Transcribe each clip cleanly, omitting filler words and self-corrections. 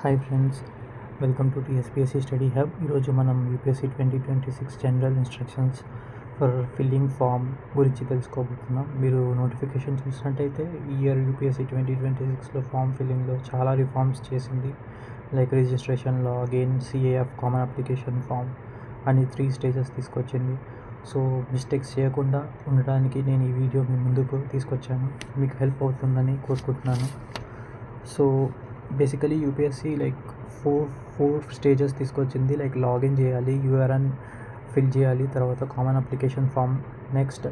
Hi friends, welcome to TSPSC study hub. ఈరోజు మనం UPSC 2026 general instructions for filling form గురించి తెలుసుకోబోతున్నాం. మీరు నోటిఫికేషన్ చూసినట్టయితే ఈ ఇయర్ యూపీఎస్సీ 2026లో ఫామ్ ఫిల్లింగ్లో చాలా రిఫార్మ్స్ చేసింది. Like registration, login, CAF, common application form అని 3 స్టేజెస్ తీసుకొచ్చింది. సో మిస్టేక్స్ చేయకుండా ఉండడానికి నేను ఈ వీడియో మీ ముందుకు తీసుకొచ్చాను. మీకు హెల్ప్ అవుతుందని కోరుకుంటున్నాను. So basically UPSC like four stages తీసుకొచ్చింది. లైక్ లాగిన్ చేయాలి, యూఆర్ఎన్ ఫిల్ చేయాలి, తర్వాత common application form, next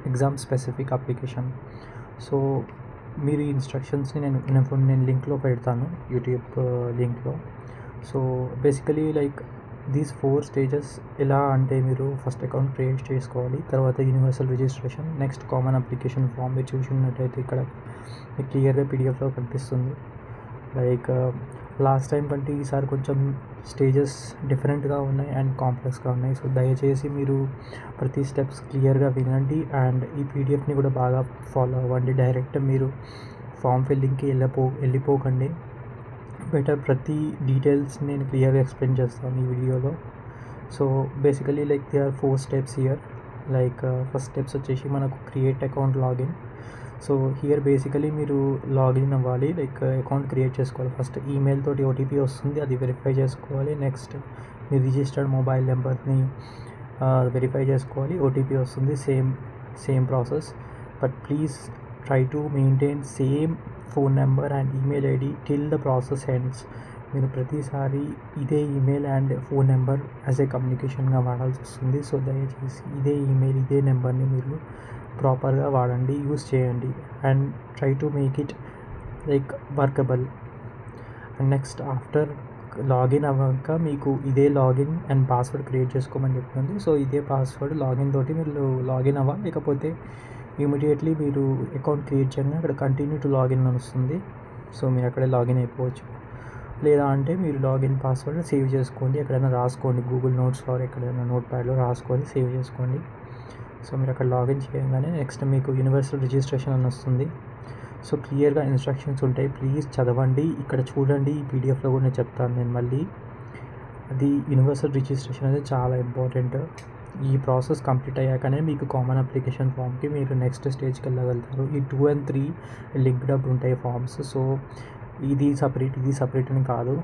exam specific application. So మీరు ఈ ఇన్స్ట్రక్షన్స్ని నేను లింక్లో పెడతాను, యూట్యూబ్ లింక్లో. So basically like these 4 stages ఎలా అంటే, మీరు ఫస్ట్ అకౌంట్ క్రియేట్ చేసుకోవాలి, తర్వాత universal registration, next common application form. మీరు చూసినట్టయితే ఇక్కడ మీకు క్లియర్గా పీడిఎఫ్లో కనిపిస్తుంది. లైక్ లాస్ట్ టైం కంటే ఈసారి కొంచెం స్టేజెస్ డిఫరెంట్గా ఉన్నాయి అండ్ కాంప్లెక్స్గా ఉన్నాయి. సో దయచేసి మీరు ప్రతి స్టెప్స్ క్లియర్గా వినండి అండ్ ఈ పీడిఎఫ్ని కూడా బాగా ఫాలో అవ్వండి. డైరెక్ట్ మీరు ఫామ్ ఫిల్లింగ్కి వెళ్ళిపోకండి. బెటర్ ప్రతి డీటెయిల్స్ నేను క్లియర్గా ఎక్స్ప్లెయిన్ చేస్తాను ఈ వీడియోలో. So basically like they are 4 steps here. Like first steps వచ్చేసి మనకు create account, login. So here basically మీరు లాగిన్ అవ్వాలి, లైక్ అకౌంట్ క్రియేట్ చేసుకోవాలి. ఫస్ట్ ఈమెయిల్ తోటి ఓటీపీ వస్తుంది, అది వెరిఫై చేసుకోవాలి. నెక్స్ట్ మీ రిజిస్టర్డ్ మొబైల్ నెంబర్ని వెరిఫై చేసుకోవాలి, ఓటీపీ వస్తుంది. Same process, but please try to maintain same phone number and email ID till the process ends. మీరు ప్రతిసారి ఇదే email and phone number as a కమ్యూనికేషన్గా వాడాల్సి వస్తుంది. సో దయచేసి ఇదే ఈమెయిల్, ఇదే నెంబర్ని మీరు ప్రాపర్గా వాడండి, యూస్ చేయండి and try to make it like workable. And next after login అవ్వక మీకు ఇదే లాగిన్ అండ్ పాస్వర్డ్ క్రియేట్ చేసుకోమని చెప్తుంది. సో ఇదే పాస్వర్డ్ లాగిన్ తోటి మీరు లాగిన్ అవ్వాలి, లేకపోతే ఇమీడియట్లీ మీరు అకౌంట్ క్రియేట్ చేయగానే అక్కడ కంటిన్యూ టు లాగిన్ అని వస్తుంది. సో మీరు అక్కడే లాగిన్ అయిపోవచ్చు. లేదా అంటే మీరు లాగిన్ పాస్వర్డ్ సేవ్ చేసుకోండి, ఎక్కడైనా రాసుకోండి, గూగుల్ నోట్స్ ఆర్ ఎక్కడైనా నోట్ ప్యాడ్లో రాసుకొని సేవ్ చేసుకోండి. సో మీరు అక్కడ లాగిన్ చేయగానే నెక్స్ట్ మీకు యూనివర్సల్ రిజిస్ట్రేషన్ అని వస్తుంది. సో క్లియర్గా ఇన్స్ట్రక్షన్స్ ఉంటాయి, ప్లీజ్ చదవండి. ఇక్కడ చూడండి, ఈ పీడిఎఫ్లో కూడా నేను చెప్తాను నేను మళ్ళీ. అది యూనివర్సల్ రిజిస్ట్రేషన్ అనేది చాలా ఇంపార్టెంట్. ఈ ప్రాసెస్ కంప్లీట్ అయ్యాకనే మీకు కామన్ అప్లికేషన్ ఫామ్కి మీరు నెక్స్ట్ స్టేజ్కి వెళ్ళగలుగుతారు. ఈ 2 and 3 లింక్డ్ అప్ ఉంటాయి ఫామ్స్. సో ఇది సపరేట్ అని కాదు.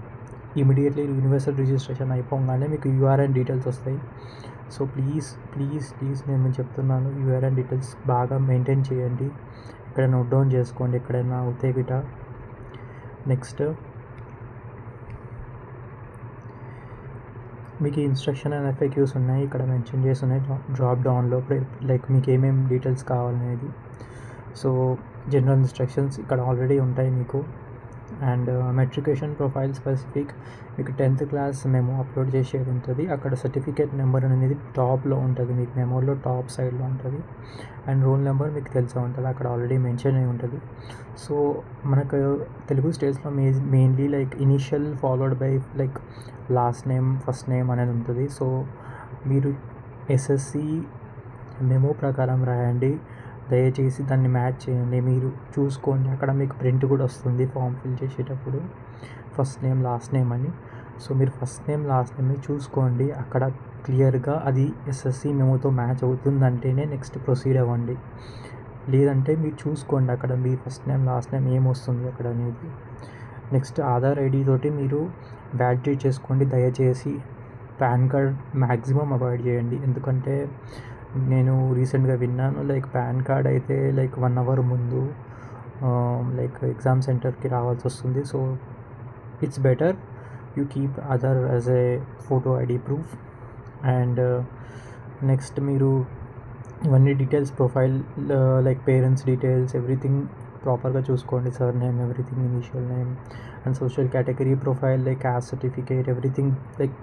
ఇమీడియట్లీ యూనివర్సల్ రిజిస్ట్రేషన్ అయిపోగానే మీకు యూఆర్ఎన్ డీటెయిల్స్ వస్తాయి. సో ప్లీజ్ నేను చెప్తున్నాను, యూఆర్ఎన్ డీటెయిల్స్ బాగా మెయింటైన్ చేయండి. ఇక్కడ నోట్ డౌన్ చేసుకోండి ఎక్కడైనా అవుతే గిట. నెక్స్ట్ మీకు ఇన్స్ట్రక్షన్ అండ్ ఎఫ్ఏక్యూస్ ఉన్నాయి, ఇక్కడ మెన్షన్ చేసి ఉన్నాయి డ్రాప్ డౌన్లో, లైక్ మీకు ఏమేమి డీటెయిల్స్ కావాలనేది. సో జనరల్ ఇన్స్ట్రక్షన్స్ ఇక్కడ ఆల్రెడీ ఉంటాయి మీకు. అండ్ మెట్రికులేషన్ ప్రొఫైల్ స్పెసిఫిక్ మీకు 10th క్లాస్ మెమో అప్లోడ్ చేసేది ఉంటుంది. అక్కడ సర్టిఫికేట్ నెంబర్ అనేది టాప్లో ఉంటుంది, మీకు మెమోలో టాప్ సైడ్లో ఉంటుంది. అండ్ రోల్ నెంబర్ మీకు తెలిసే ఉంటుంది, అక్కడ ఆల్రెడీ మెన్షన్ అయి ఉంటుంది. సో మనకు తెలుగు స్టేట్స్లో mainly like initial followed by like last name, first name అనేది ఉంటుంది. సో మీరు ఎస్ఎస్సి మెమో ప్రకారం రాయండి, దయచేసి దాన్ని మ్యాచ్ చేయండి. మీరు చూసుకోండి, అక్కడ మీకు ప్రింట్ కూడా వస్తుంది ఫామ్ ఫిల్ చేసేటప్పుడు, ఫస్ట్ నేమ్ లాస్ట్ నేమ్ అని. సో మీరు ఫస్ట్ నేమ్ లాస్ట్ నేమ్ని చూసుకోండి, అక్కడ క్లియర్గా అది ఎస్ఎస్సి మెమోతో మ్యాచ్ అవుతుందంటేనే నెక్స్ట్ ప్రొసీడ్ అవ్వండి. లేదంటే మీరు చూసుకోండి అక్కడ మీ ఫస్ట్ నేమ్ లాస్ట్ నేమ్ ఏమొస్తుంది అక్కడ అనేది. నెక్స్ట్ ఆధార్ ఐడి తోటి మీరు వ్యాలిడేట్ చేసుకోండి. దయచేసి పాన్ కార్డ్ మ్యాక్సిమం అవాయిడ్ చేయండి, ఎందుకంటే నేను రీసెంట్గా విన్నాను లైక్ పాన్ కార్డ్ అయితే లైక్ 1 hour ముందు లైక్ ఎగ్జామ్ సెంటర్కి రావాల్సి వస్తుంది. So it's better you keep other as a photo ID proof. And next మీరు ఇవన్నీ details profile like parents details everything ప్రాపర్గా చూసుకోండి, sir name, everything, initial name and social category, profile like caste certificate, everything like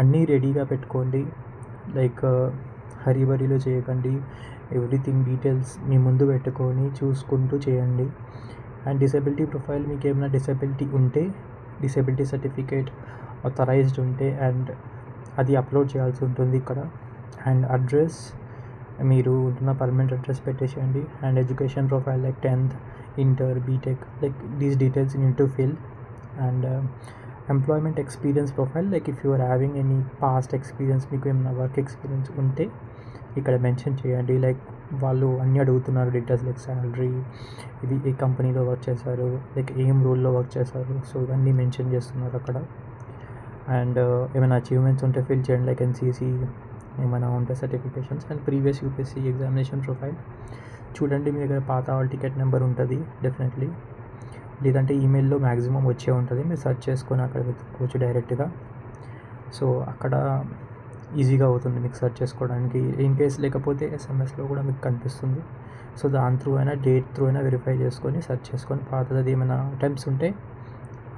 అన్నీ రెడీగా పెట్టుకోండి. Like హరీబరీలో చేయకండి, everything details మీ ముందు పెట్టుకొని చూసుకుంటూ చేయండి. అండ్ డిసేబిలిటీ ప్రొఫైల్, మీకు ఏమైనా డిసేబిలిటీ ఉంటే, డిసేబిలిటీ సర్టిఫికేట్ ఆథరైజ్డ్ ఉంటే అండ్ అది అప్లోడ్ చేయాల్సి ఉంటుంది ఇక్కడ. అండ్ అడ్రస్, మీరు ఉంటున్న పర్మనెంట్ అడ్రస్ పెట్టేసేయండి. And education profile like 10th, inter, B Tech, like these details you need to fill. And employment experience profile, like if you are having any past experience, మీకు ఏమైనా work experience ఉంటే ఇక్కడ mention చేయండి. Like వాళ్ళు అన్నీ అడుగుతున్నారు details, like salary, ఇది ఏ కంపెనీలో వర్క్ చేశారు, లైక్ ఏం రోల్లో వర్క్ చేశారు, సో ఇవన్నీ మెన్షన్ చేస్తున్నారు అక్కడ. అండ్ ఏమైనా అచీవ్మెంట్స్ ఉంటే ఫిల్ చేయండి, లైక్ ఎన్సీసీ ఏమైనా ఉంటే certifications. And previous UPSC examination profile చూడండి, మీ దగ్గర పాత హాల్ టికెట్ నెంబర్ ఉంటుంది డెఫినెట్లీ, లేదంటే ఈమెయిల్లో మ్యాక్సిమం వచ్చే ఉంటుంది, మీరు సెర్చ్ చేసుకొని అక్కడ వెతుక్కోవచ్చు డైరెక్ట్గా. సో అక్కడ ఈజీగా అవుతుంది మీకు సెర్చ్ చేసుకోవడానికి. ఇన్ కేస్ లేకపోతే ఎస్ఎంఎస్లో కూడా మీకు కనిపిస్తుంది. సో దాని త్రూ అయినా, డేట్ త్రూ అయినా వెరిఫై చేసుకొని సెర్చ్ చేసుకొని, పాతది ఏమైనా అటెంప్ట్స్ ఉంటే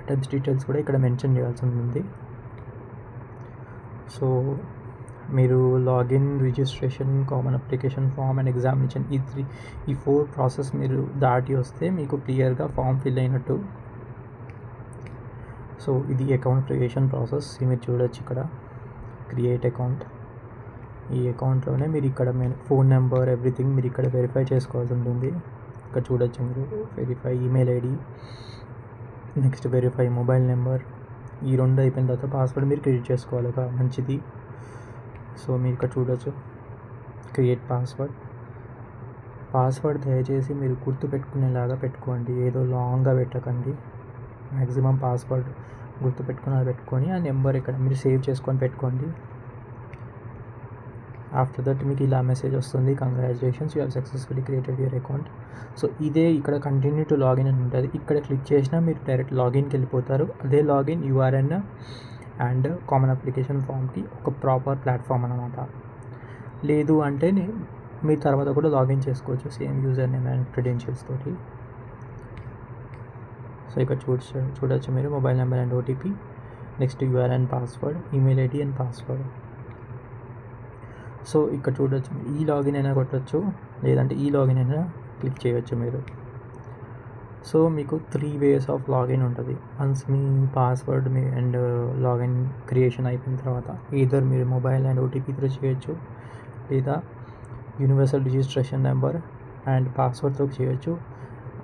అటెంప్ట్స్ డీటెయిల్స్ కూడా ఇక్కడ మెన్షన్ చేయాల్సి ఉంటుంది. సో మీరు login, registration, common application form and examination, ఈ 4 ప్రాసెస్ మీరు దాటి వస్తే మీకు క్లియర్గా ఫామ్ ఫిల్ అయినట్టు. సో ఇది అకౌంట్ క్రియేషన్ ప్రాసెస్, మీరు చూడొచ్చు ఇక్కడ క్రియేట్ అకౌంట్. ఈ అకౌంట్లోనే మీరు ఇక్కడ ఫోన్ నెంబర్, ఎవ్రీథింగ్ మీరు ఇక్కడ వెరిఫై చేసుకోవాల్సి ఉంటుంది. ఇక్కడ చూడొచ్చు మీరు verify email ID, next verify mobile number. ఈ 2 అయిపోయిన తర్వాత పాస్వర్డ్ మీరు క్రియేట్ చేసుకోవాలి ఒక మంచిది. సో మీరు ఇక్కడ చూడొచ్చు క్రియేట్ పాస్వర్డ్ దయచేసి మీరు గుర్తు పెట్టుకునేలాగా పెట్టుకోండి, ఏదో లాంగ్గా పెట్టకండి. మ్యాక్సిమం పాస్వర్డ్ గుర్తు పెట్టుకొని ఆ నెంబర్ ఇక్కడ మీరు సేవ్ చేసుకొని పెట్టుకోండి. ఆఫ్టర్ దట్ మీకు ఇలా మెసేజ్ వస్తుంది, congratulations you have successfully created your account. So ఇదే ఇక్కడ కంటిన్యూ టు లాగిన్ అని ఉంటుంది, ఇక్కడ క్లిక్ చేసినా మీరు డైరెక్ట్ లాగిన్కి వెళ్ళిపోతారు. అదే login URN and common application ఫామ్కి ఒక ప్రాపర్ ప్లాట్ఫామ్ అనమాట. లేదు అంటే మీరు తర్వాత కూడా లాగిన్ చేసుకోవచ్చు same user name and credentials తోటి. సో ఇక్కడ చూడొచ్చు మీరు mobile number and OTP, next URN, password, email ID and password. So ఇక్కడ చూడొచ్చు, ఈ లాగిన్ అయినా కొట్టచ్చు, లేదంటే ఈ లాగిన్ అయినా క్లిక్ చేయొచ్చు మీరు. సో మీకు 3 ways ఆఫ్ లాగిన్ ఉంటుంది. Once me password and login creation అయిపోయిన తర్వాత ఈధర్ మీరు మొబైల్ అండ్ ఓటీపీతో చేయొచ్చు, లేదా యూనివర్సల్ రిజిస్ట్రేషన్ నెంబర్ అండ్ పాస్వర్డ్తో చేయొచ్చు.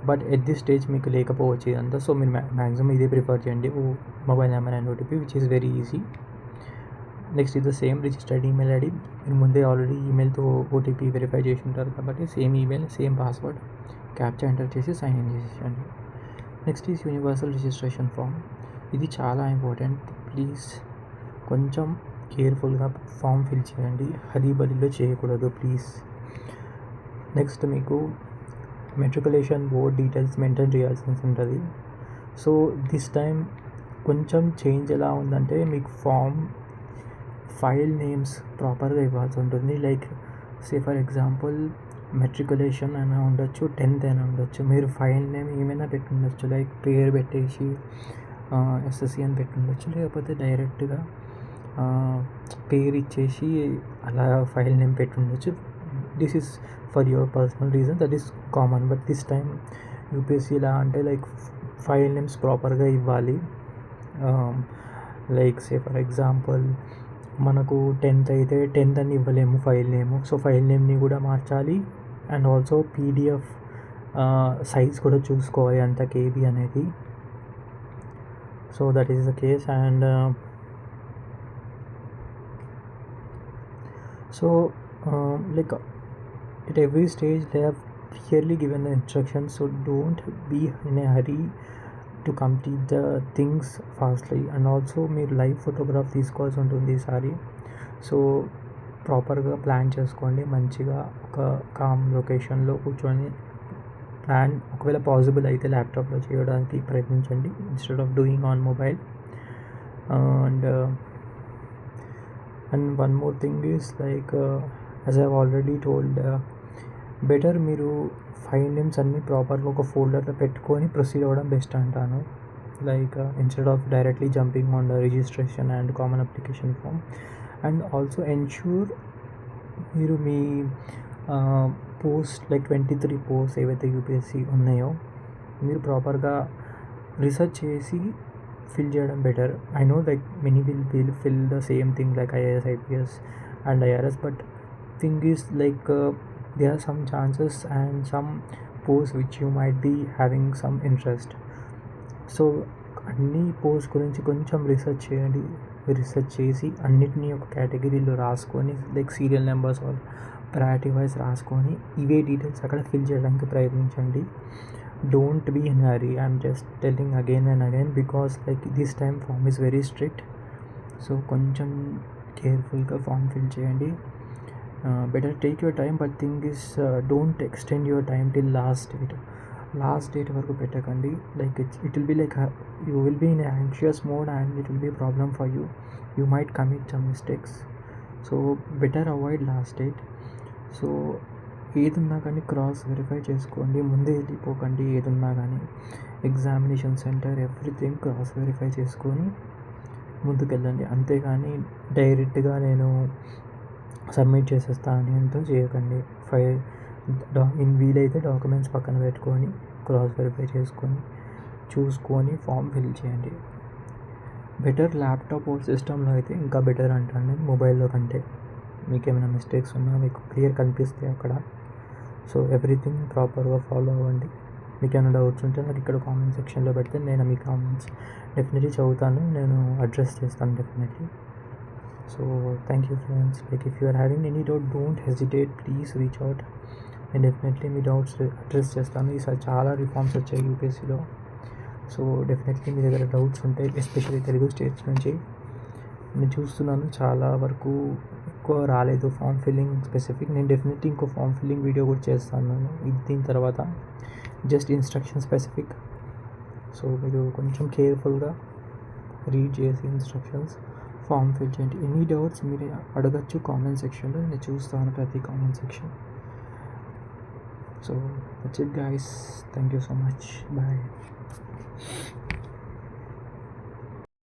బట్ ఎట్ దిస్ స్టేజ్ మీకు లేకపోవచ్చు ఇదంతా. సో మీరు మ్యాక్సిమం ఇదే ప్రిఫర్ చేయండి, mobile number and OTP, which is very easy. Next ఇది సేమ్ రిజిస్టర్డ్ ఈమెయిల్ ఐడి, మీరు ముందే ఆల్రెడీ ఈమెయిల్తో ఓటీపీ వెరిఫై చేసి ఉంటారు కాబట్టి same email, same password, captcha enter చేసి సైన్ ఇన్ చేసేయండి. Next is universal registration form. ఇది చాలా ఇంపార్టెంట్, ప్లీజ్ కొంచెం కేర్ఫుల్గా ఫామ్ ఫిల్ చేయండి, హరీబరీలో చేయకూడదు ప్లీజ్. నెక్స్ట్ మీకు మెట్రికులేషన్ బోర్డ్ డీటెయిల్స్ మెయింటైన్ చేయాల్సి ఉంటుంది. సో దిస్ టైం కొంచెం చేంజ్ ఎలా ఉందంటే, మీకు ఫైల్ నేమ్స్ ప్రాపర్గా ఇవ్వాల్సి ఉంటుంది. Like say for example matriculation అయినా ఉండొచ్చు, 10th అయినా ఉండొచ్చు, మీరు ఫైల్ నేమ్ ఏమైనా పెట్టుండొచ్చు, లైక్ పేరు పెట్టేసి ఎస్ఎస్సి అని పెట్టుండొచ్చు, లేకపోతే డైరెక్ట్గా పేరు ఇచ్చేసి అలా ఫైల్ నేమ్ పెట్టుండొచ్చు. This is for your personal reason, that is common. But this time UPSC ఎలా అంటే లైక్ ఫైల్ నేమ్స్ ప్రాపర్గా ఇవ్వాలి. లైక్ సే ఫర్ ఎగ్జాంపుల్ మనకు 10th అయితే 10th అని ఇవ్వలేము ఫైల్ నేము, సో ఫైల్ నేమ్ని కూడా మార్చాలి. అండ్ ఆల్సో పీడిఎఫ్ సైజ్ కూడా చూసుకోవాలి అంత కేబీ అనేది. So that is the case. And so like at every stage they have clearly given the instructions, so don't be in a hurry to complete the things fastly. And also మీరు live photograph తీసుకోవాల్సి ఉంటుంది ఈసారి. So ప్రాపర్గా plan చేసుకోండి, మంచిగా ఒక com లొకేషన్లో కూర్చొని ప్లాన్, ఒకవేళ పాసిబుల్ అయితే ల్యాప్టాప్లో చేయడానికి ప్రయత్నించండి instead of doing on mobile. And one more thing is like as I already told, better మీరు ఫైల్ నేమ్స్ అన్నీ ప్రాపర్గా ఒక ఫోల్డర్లో పెట్టుకొని ప్రొసీడ్ అవ్వడం బెస్ట్ అంటాను. Like instead of directly jumping on the registration and common application form. And also ensure మీరు మీ పోస్ట్ లైక్ 23 పోస్ట్ ఏవైతే యూపీఎస్సీ ఉన్నాయో మీరు ప్రాపర్గా రీసెర్చ్ చేసి ఫిల్ చేయడం better. I know like many will fill the same thing like IAS, IPS and IRS, but thing is like there are some chances and some posts which you might be having some interest. So అన్ని post గురించి కొంచెం research చేయండి. Research చేసి అన్నిటినీ ఒక కేటగిరీలో రాసుకొని like serial numbers or priority wise రాసుకొని ఇవే డీటెయిల్స్ అక్కడ ఫిల్ చేయడానికి ప్రయత్నించండి. Don't be in hurry. I'm just telling again and again because like this time form is very strict. So కొంచెం కేర్ఫుల్గా ఫామ్ ఫిల్ చేయండి. Better take your time, but thing is don't extend your time till last date వరకు పెట్టకండి. Like it will be like you will be in anxious mode and it will be problem for you might commit some mistakes. So better avoid last date. So ఏదున్నా కానీ cross verify చేసుకోండి, ముందే వెళ్ళిపోకండి. ఏదున్నా కానీ examination centre everything cross verify చేసుకొని ముందుకెళ్ళండి. అంతేగాని డైరెక్ట్గా నేను సబ్మిట్ చేసేస్తా అని ఎంతో చేయకండి. వీలైతే డాక్యుమెంట్స్ పక్కన పెట్టుకొని క్రాస్ వెరిఫై చేసుకొని చూసుకొని ఫామ్ ఫిల్ చేయండి. బెటర్ ల్యాప్టాప్ ఓ సిస్టంలో అయితే ఇంకా బెటర్ అంటాను నేను, మొబైల్లో కంటే. మీకు ఏమైనా మిస్టేక్స్ ఉన్నా మీకు క్లియర్ కనిపిస్తే అక్కడ. సో ఎవ్రీథింగ్ ప్రాపర్గా ఫాలో అవ్వండి. మీకు ఏమైనా డౌట్స్ ఉంటే నాకు ఇక్కడ కామెంట్ సెక్షన్లో పెడితే నేను మీ కామెంట్స్ డెఫినెట్లీ చదువుతాను, నేను అడ్రస్ చేస్తాను definitely. So thank you friends. Like if you are having any doubt don't hesitate, please reach out. నేను డెఫినెట్లీ మీ డౌట్స్ అడ్రస్ చేస్తాను. ఈసారి చాలా రిఫార్మ్స్ వచ్చాయి యూపీఎస్సీలో. సో డెఫినెట్లీ మీ దగ్గర డౌట్స్ ఉంటాయి, ఎస్పెషల్లీ తెలుగు స్టేట్స్ నుంచి. నేను చూస్తున్నాను చాలా వరకు ఎక్కువ రాలేదు ఫామ్ ఫిల్లింగ్ స్పెసిఫిక్. నేను డెఫినెట్లీ ఇంకో ఫామ్ ఫిల్లింగ్ వీడియో కూడా చేస్తాను దీని తర్వాత, జస్ట్ ఇన్స్ట్రక్షన్ స్పెసిఫిక్. సో మీరు కొంచెం కేర్ఫుల్గా రీడ్ చేసి ఇన్స్ట్రక్షన్స్ ఫామ్ ఫిల్ చేయండి. ఎనీ డౌట్స్ మీరు అడగచ్చు కామెంట్ సెక్షన్లో, నేను చూస్తాను ప్రతి comment section. So that's it guys, thank you so much, bye.